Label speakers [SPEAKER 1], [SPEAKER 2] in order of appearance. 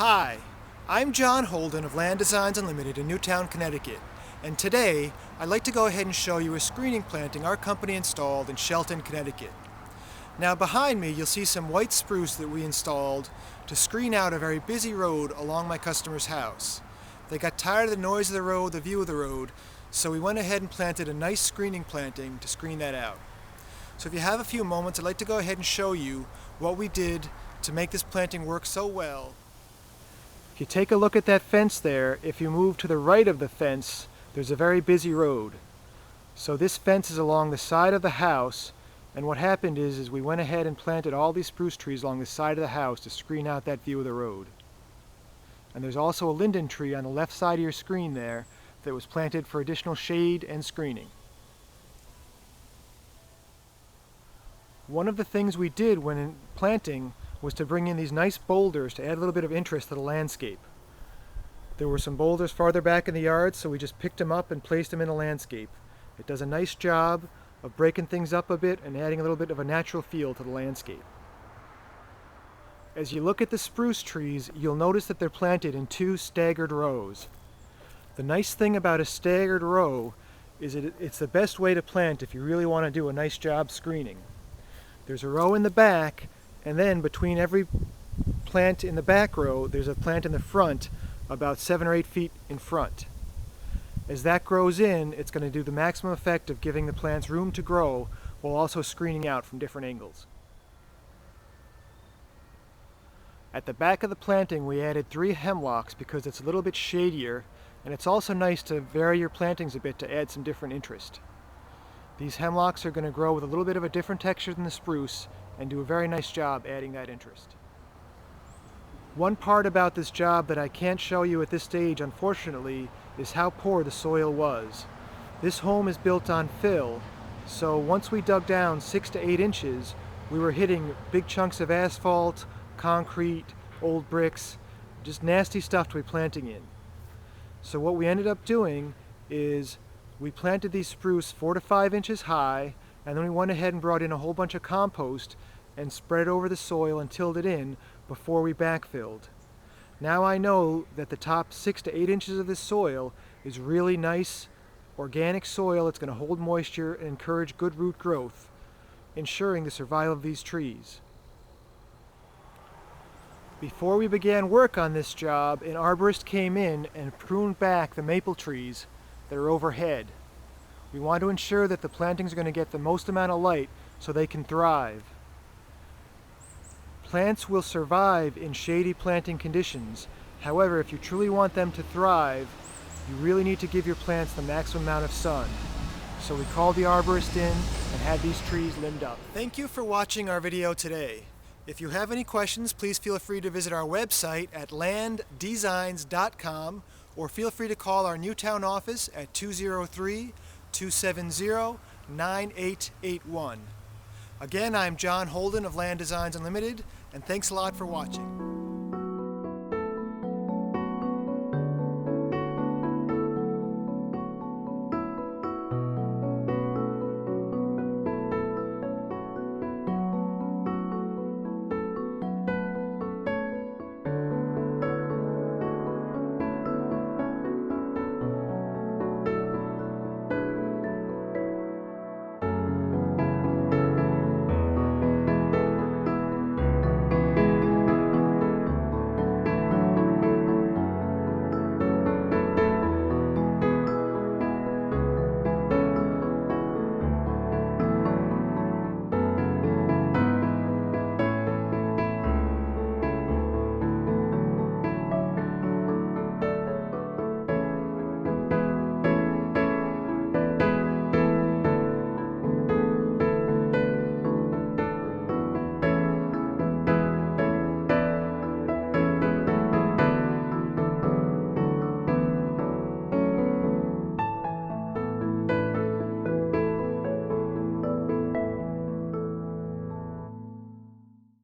[SPEAKER 1] Hi, I'm John Holden of Land Designs Unlimited in Newtown, Connecticut, and today I'd like to go ahead and show you a screening planting our company installed in Shelton, Connecticut. Now behind me you'll see some white spruce that we installed to screen out a very busy road along my customer's house. They got tired of the noise of the road, the view of the road, so we went ahead and planted a nice screening planting to screen that out. So if you have a few moments, I'd like to go ahead and show you what we did to make this planting work so well. If you take a look at that fence there, if you move to the right of the fence, there's a very busy road. So this fence is along the side of the house, and what happened is we went ahead and planted all these spruce trees along the side of the house to screen out that view of the road. And there's also a linden tree on the left side of your screen there that was planted for additional shade and screening. One of the things we did when planting was to bring in these nice boulders to add a little bit of interest to the landscape. There were some boulders farther back in the yard, so we just picked them up and placed them in the landscape. It does a nice job of breaking things up a bit and adding a little bit of a natural feel to the landscape. As you look at the spruce trees, you'll notice that they're planted in two staggered rows. The nice thing about a staggered row is it's the best way to plant if you really want to do a nice job screening. There's a row in the back, and then between every plant in the back row, there's a plant in the front about 7 or 8 feet in front. As that grows in, it's going to do the maximum effect of giving the plants room to grow while also screening out from different angles. At the back of the planting, we added 3 hemlocks because it's a little bit shadier, and it's also nice to vary your plantings a bit to add some different interest. These hemlocks are going to grow with a little bit of a different texture than the spruce and do a very nice job adding that interest. One part about this job that I can't show you at this stage, unfortunately, is how poor the soil was. This home is built on fill, so once we dug down 6 to 8 inches, we were hitting big chunks of asphalt, concrete, old bricks, just nasty stuff to be planting in. So what we ended up doing is we planted these spruce 4 to 5 inches high, and then we went ahead and brought in a whole bunch of compost and spread it over the soil and tilled it in before we backfilled. Now I know that the top 6 to 8 inches of this soil is really nice, organic soil. It's going to hold moisture and encourage good root growth, ensuring the survival of these trees. Before we began work on this job, an arborist came in and pruned back the maple trees that are overhead. We want to ensure that the plantings are going to get the most amount of light so they can thrive. Plants will survive in shady planting conditions. However, if you truly want them to thrive, you really need to give your plants the maximum amount of sun. So we called the arborist in and had these trees limbed up. Thank you for watching our video today. If you have any questions, please feel free to visit our website at landdesigns.com or feel free to call our Newtown office at 203-270-9881. Again, I'm John Holden of Land Designs Unlimited, and thanks a lot for watching.